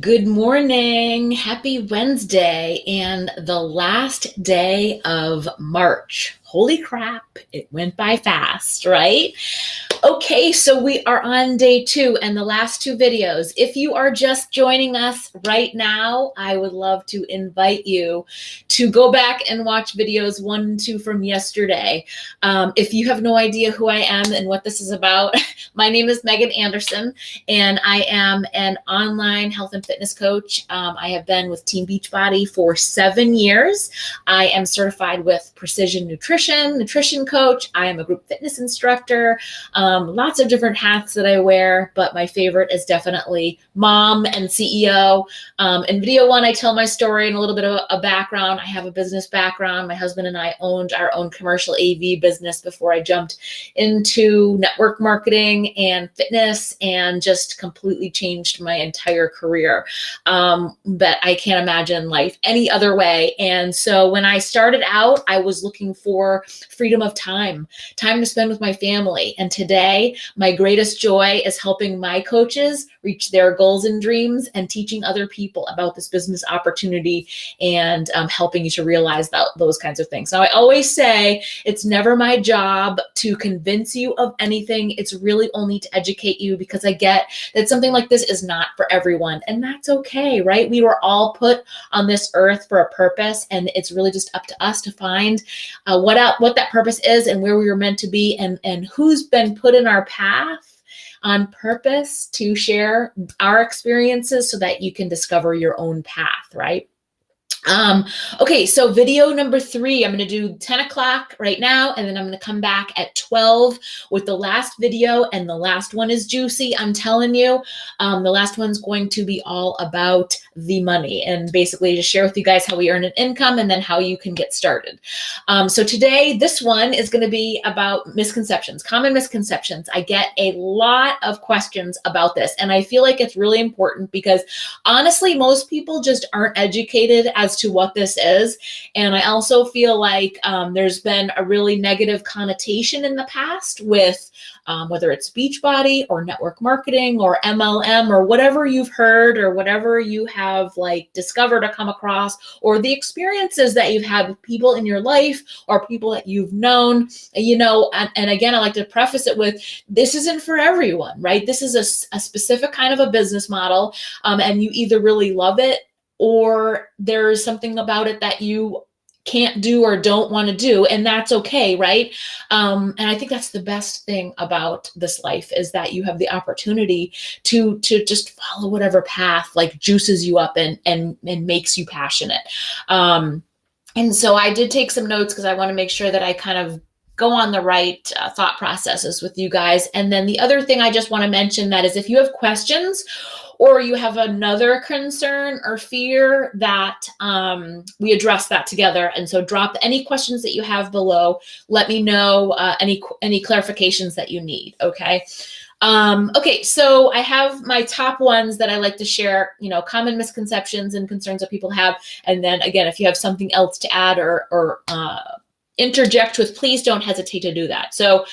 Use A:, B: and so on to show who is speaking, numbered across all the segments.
A: Good morning. Happy Wednesday and the last day of March. Holy crap, it went by fast, right? Okay, so we are on day 2 and the last 2 videos. If you are just joining us right now, I would love to invite you to go back and watch videos 1 and 2 from yesterday. If you have no idea who I am and what this is about, my name is Meggin Anderson, and I am an online health and fitness coach. I have been with Team Beachbody for 7 years. I am certified with Precision nutrition coach. I am a group fitness instructor. Lots of different hats that I wear, but my favorite is definitely mom and CEO. In video 1, I tell my story and a little bit of a background. I have a business background. My husband and I owned our own commercial AV business before I jumped into network marketing and fitness and just completely changed my entire career. But I can't imagine life any other way. And so when I started out, I was looking for freedom of time to spend with my family. And today, my greatest joy is helping my coaches reach their goals and dreams and teaching other people about this business opportunity and helping you to realize those kinds of things. Now, I always say it's never my job to convince you of anything. It's really only to educate you, because I get that something like this is not for everyone, and that's okay, right? We were all put on this earth for a purpose, and it's really just up to us to find what that purpose is and where we were meant to be, and who's been put in our path on purpose to share our experiences so that you can discover your own path, right? Okay, so video number 3, I'm going to do 10 o'clock right now, and then I'm going to come back at 12 with the last video, and the last one is juicy, I'm telling you. The last one's going to be all about the money, and basically to share with you guys how we earn an income and then how you can get started. So today, this one is going to be about misconceptions, common misconceptions. I get a lot of questions about this, and I feel like it's really important because honestly, most people just aren't educated as to what this is. And I also feel like there's been a really negative connotation in the past with whether it's Beachbody or network marketing or MLM or whatever you've heard or whatever you have like discovered or come across, or the experiences that you've had with people in your life or people that you've known, and again, I like to preface it with, this isn't for everyone, right? This is a specific kind of a business model, and you either really love it or there's something about it that you can't do or don't want to do, and that's okay, right? And I think that's the best thing about this life, is that you have the opportunity to just follow whatever path like juices you up and makes you passionate. And so I did take some notes because I want to make sure that I kind of go on the right thought processes with you guys. And then the other thing I just want to mention that is, if you have questions or you have another concern or fear, that we address that together. And so drop any questions that you have below. Let me know any clarifications that you need, okay? Okay, so I have my top ones that I like to share, common misconceptions and concerns that people have. And then again, if you have something else to add or interject with, please don't hesitate to do that. So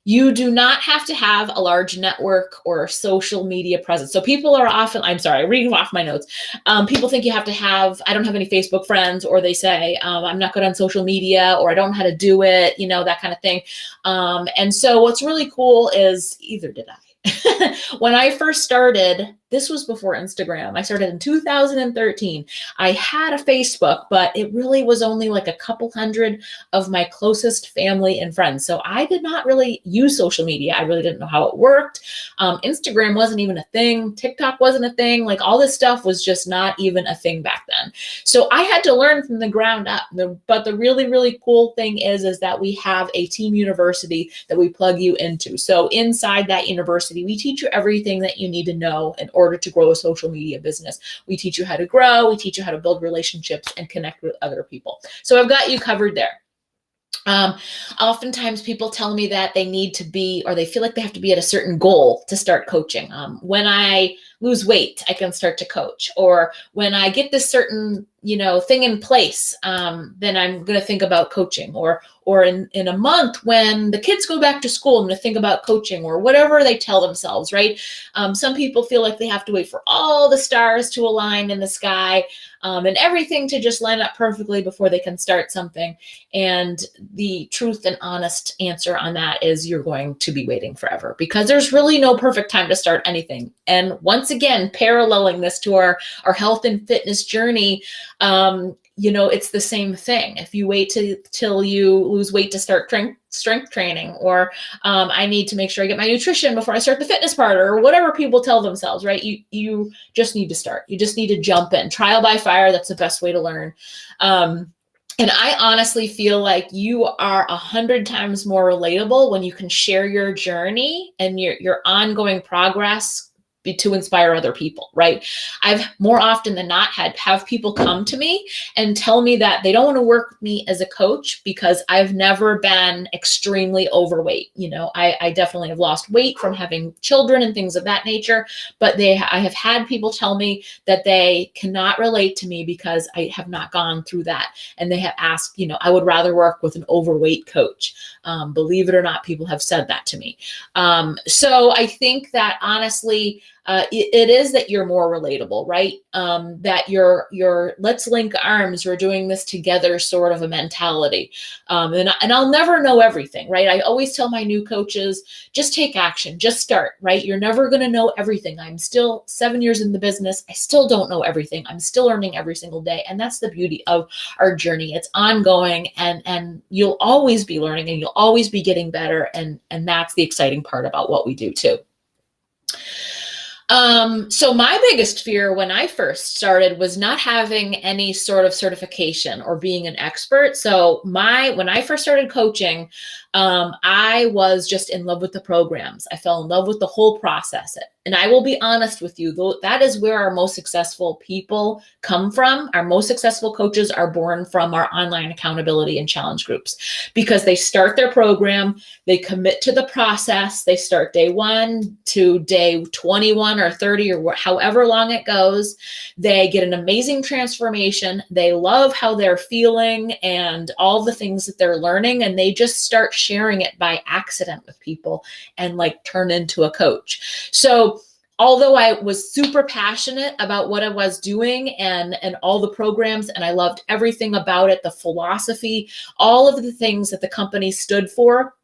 A: you do not have to have a large network or social media presence. So people are often, I'm sorry, reading off my notes. People think you have to have, I don't have any Facebook friends, or they say, I'm not good on social media, or I don't know how to do it, that kind of thing. And so what's really cool is, either did I. When I first started, this was before Instagram. I started in 2013. I had a Facebook, but it really was only like a couple hundred of my closest family and friends. So I did not really use social media. I really didn't know how it worked. Instagram wasn't even a thing. TikTok wasn't a thing. Like, all this stuff was just not even a thing back then. So I had to learn from the ground up. But the really, really cool thing is that we have a team university that we plug you into. So inside that university, we teach you everything that you need to know in order to grow a social media business. We teach you how to grow, we teach you how to build relationships and connect with other people. So I've got you covered there. Oftentimes people tell me that they need to be, or they feel like they have to be at a certain goal to start coaching. When I lose weight, I can start to coach. Or when I get this certain, thing in place, then I'm going to think about coaching. Or in a month when the kids go back to school, I'm going to think about coaching, or whatever they tell themselves, right? Some people feel like they have to wait for all the stars to align in the sky, and everything to just line up perfectly before they can start something. And the truth and honest answer on that is you're going to be waiting forever, because there's really no perfect time to start anything. And once again, paralleling this to our health and fitness journey, it's the same thing. If you wait till you lose weight to start strength training, or I need to make sure I get my nutrition before I start the fitness part, or whatever people tell themselves, right? You just need to start. You just need to jump in. Trial by fire. That's the best way to learn. And I honestly feel like you are 100 times more relatable when you can share your journey and your ongoing progress to inspire other people, right? I've more often than not have people come to me and tell me that they don't want to work with me as a coach because I've never been extremely overweight. I definitely have lost weight from having children and things of that nature, but I have had people tell me that they cannot relate to me because I have not gone through that. And they have asked, I would rather work with an overweight coach. Believe it or not, people have said that to me. So I think that honestly, it is that you're more relatable, right? That you're let's link arms, we're doing this together sort of a mentality. And I'll never know everything, right? I always tell my new coaches, just take action, just start, right? You're never going to know everything. I'm still 7 years in the business. I still don't know everything. I'm still learning every single day. And that's the beauty of our journey. It's ongoing, and you'll always be learning, and you'll always be getting better. And that's the exciting part about what we do too. So my biggest fear when I first started was not having any sort of certification or being an expert. So when I first started coaching, I was just in love with the programs. I fell in love with the whole process. And I will be honest with you, though, that is where our most successful people come from. Our most successful coaches are born from our online accountability and challenge groups, because they start their program, they commit to the process, they start day 1 to day 21 or 30 or however long it goes. They get an amazing transformation. They love how they're feeling and all the things that they're learning, and they just start sharing it by accident with people and turn into a coach. So although I was super passionate about what I was doing and all the programs, and I loved everything about it, the philosophy, all of the things that the company stood for,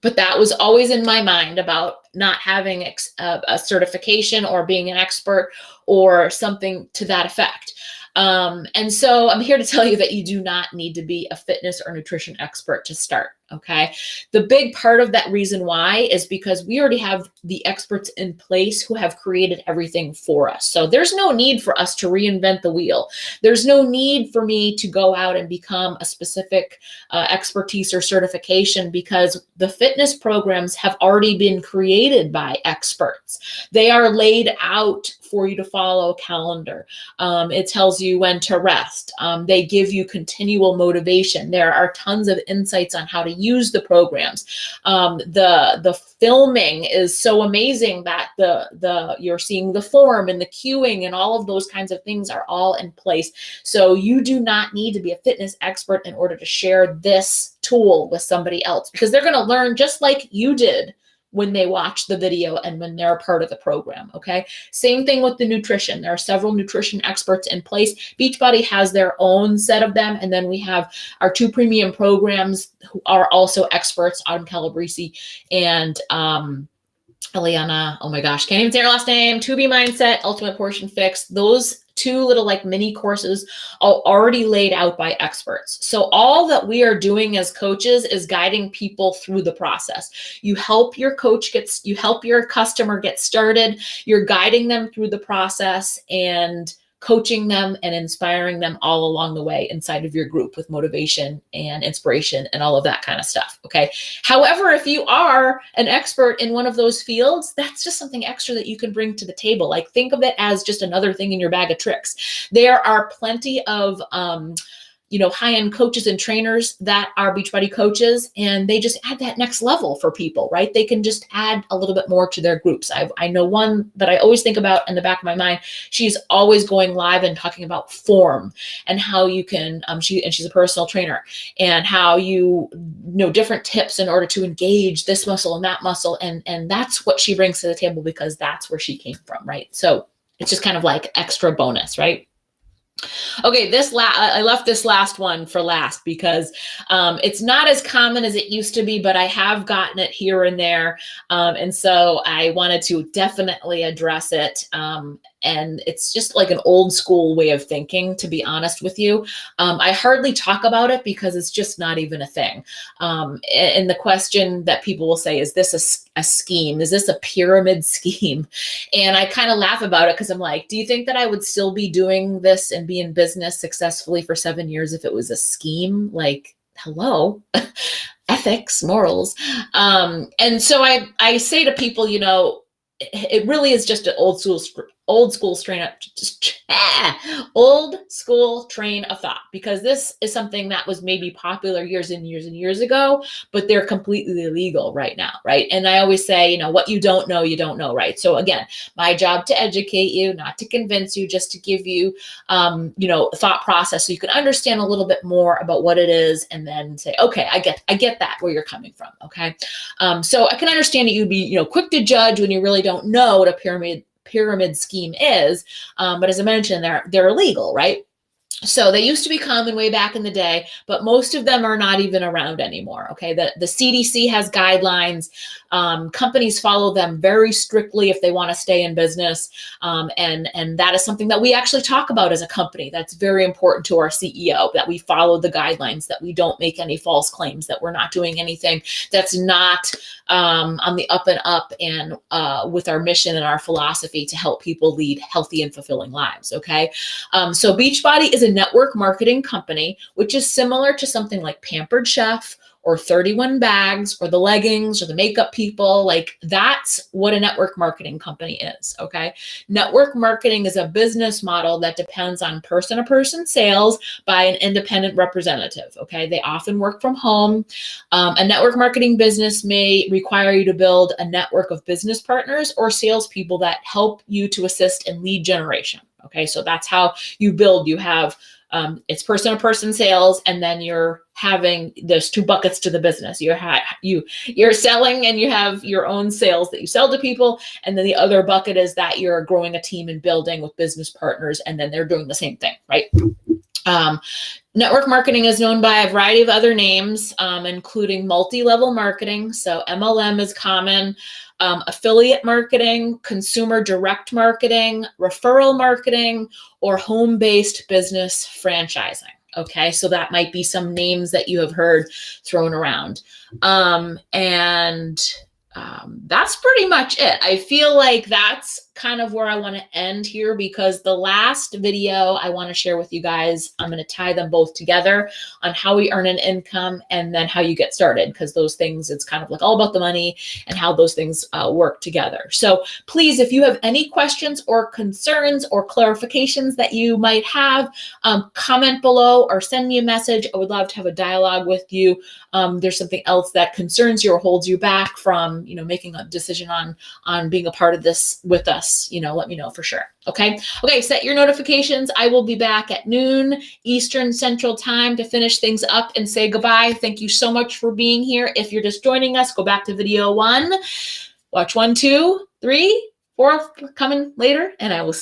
A: but that was always in my mind about not having a certification or being an expert or something to that effect. And so I'm here to tell you that you do not need to be a fitness or nutrition expert to start. Okay. The big part of that reason why is because we already have the experts in place who have created everything for us. So there's no need for us to reinvent the wheel. There's no need for me to go out and become a specific expertise or certification, because the fitness programs have already been created by experts. They are laid out for you to follow a calendar. It tells you when to rest. They give you continual motivation. There are tons of insights on how to use the programs. The filming is so amazing that you're seeing the form and the cueing and all of those kinds of things are all in place. So you do not need to be a fitness expert in order to share this tool with somebody else, because they're going to learn just like you did when they watch the video and when they're a part of the program. Okay. Same thing with the nutrition. There are several nutrition experts in place. Beachbody has their own set of them. And then we have our 2 premium programs who are also experts, Autumn Calabrese and Eliana, oh my gosh, can't even say her last name, 2B Mindset, Ultimate Portion Fix. Those 2 little mini courses are already laid out by experts. So all that we are doing as coaches is guiding people through the process. You help your customer get started. You're guiding them through the process and coaching them and inspiring them all along the way inside of your group with motivation and inspiration and all of that kind of stuff. Okay. However, if you are an expert in one of those fields, that's just something extra that you can bring to the table. Think of it as just another thing in your bag of tricks. There are plenty of high-end coaches and trainers that are Beachbody coaches, and they just add that next level for people, right? They can just add a little bit more to their groups. I know one that I always think about in the back of my mind. She's always going live and talking about form and how you can, she's a personal trainer, and how you know different tips in order to engage this muscle and that muscle. And that's what she brings to the table, because that's where she came from, right? So it's just kind of like extra bonus, right? Okay, I left this last one for last because it's not as common as it used to be, but I have gotten it here and there. And so I wanted to definitely address it. And it's just like an old school way of thinking, to be honest with you. I hardly talk about it because it's just not even a thing. And the question that people will say, is this a scheme? Is this a pyramid scheme? And I kind of laugh about it because I'm like, do you think that I would still be doing this and be in business successfully for 7 years if it was a scheme? Like, hello, ethics, morals. And so I say to people, it really is just an old school train of thought, because this is something that was maybe popular years and years and years ago, but they're completely illegal right now, right? And I always say, what you don't know, right? So again, my job to educate you, not to convince you, just to give you, a thought process so you can understand a little bit more about what it is, and then say, okay, I get that, where you're coming from, okay? So I can understand that you'd be, quick to judge when you really don't know what a pyramid scheme is. But as I mentioned, they're illegal, right? So they used to be common way back in the day, but most of them are not even around anymore. Okay. The CDC has guidelines. Companies follow them very strictly if they want to stay in business. And that is something that we actually talk about as a company. That's very important to our CEO, that we follow the guidelines, that we don't make any false claims, that we're not doing anything that's not on the up and up, and with our mission and our philosophy to help people lead healthy and fulfilling lives. Okay. So Beachbody is a network marketing company, which is similar to something like Pampered Chef or 31 Bags or the leggings or the makeup people. Like, that's what a network marketing company is. Okay. Network marketing is a business model that depends on person-to-person sales by an independent representative. Okay. They often work from home. A network marketing business may require you to build a network of business partners or salespeople that help you to assist in lead generation. Okay. So that's how you build. You have, it's person-to-person sales, and then there's two buckets to the business. You're selling, and you have your own sales that you sell to people. And then the other bucket is that you're growing a team and building with business partners, and then they're doing the same thing, right? Network marketing is known by a variety of other names, including multi-level marketing. So MLM is common. Affiliate marketing, consumer direct marketing, referral marketing, or home-based business franchising. Okay, so that might be some names that you have heard thrown around. That's pretty much it. I feel like that's kind of where I want to end here, because the last video I want to share with you guys, I'm going to tie them both together on how we earn an income and then how you get started, because those things, it's kind of like all about the money and how those things work together. So please, if you have any questions or concerns or clarifications that you might have, comment below or send me a message. I would love to have a dialogue with you. There's something else that concerns you or holds you back from, making a decision on being a part of this with us, let me know for sure. Okay. Set your notifications. I will be back at noon Eastern Central Time to finish things up and say goodbye. Thank you so much for being here. If you're just joining us, go back to video 1, watch 1, 2, 3, 4 coming later, and I will see